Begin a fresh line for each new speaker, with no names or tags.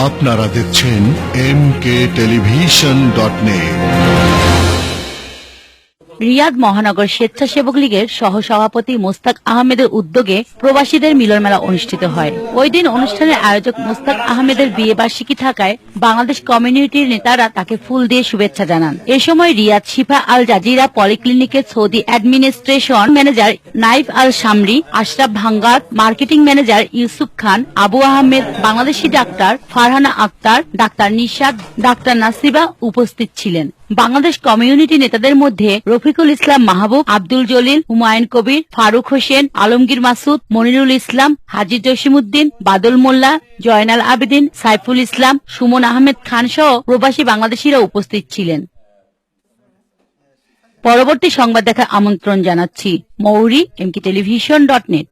আপনারা দেখছেন mkTelevision.net।
রিয়াদ মহানগর স্বেচ্ছাসেবক লীগের সহসভাপতি মোস্তাক আহমেদের উদ্যোগে প্রবাসীদের মিলন মেলা অনুষ্ঠিত হয়। ওই দিন অনুষ্ঠানের আয়োজক মোস্তাক আহমেদের বিয়ে বার্ষিকী থাকায় বাংলাদেশ কমিউনিটির নেতারা তাকে ফুল দিয়ে শুভেচ্ছা জানান। এ সময় রিয়াদ শিফা আল জাজিরা পলিক্লিনিকের Saudi administration manager Naif Al Shamri, Ashraf ভাঙ্গাত, marketing manager Yusuf Khan, Abu Ahmed, Bangladeshi doctor Farhana Akhtar, doctor Nishad, doctor Nasiba উপস্থিত ছিলেন। বাংলাদেশ কমিউনিটি নেতাদের মধ্যে রফিকুল ইসলাম মাহবুব, আব্দুল জলিল, হুমায়ুন কবির, ফারুক হোসেন, আলমগীর মাসুদ, মনিরুল ইসলাম, হাজী জসিমউদ্দিন, বাদল মোল্লা, জয়নাল আবেদিন, সাইফুল ইসলাম, সুমন আহমেদ খান সহ প্রবাসী বাংলাদেশিরা উপস্থিত ছিলেন। পরবর্তী সংবাদ দেখার আমন্ত্রণ জানাচ্ছি। মৌরি, mkTelevision.net।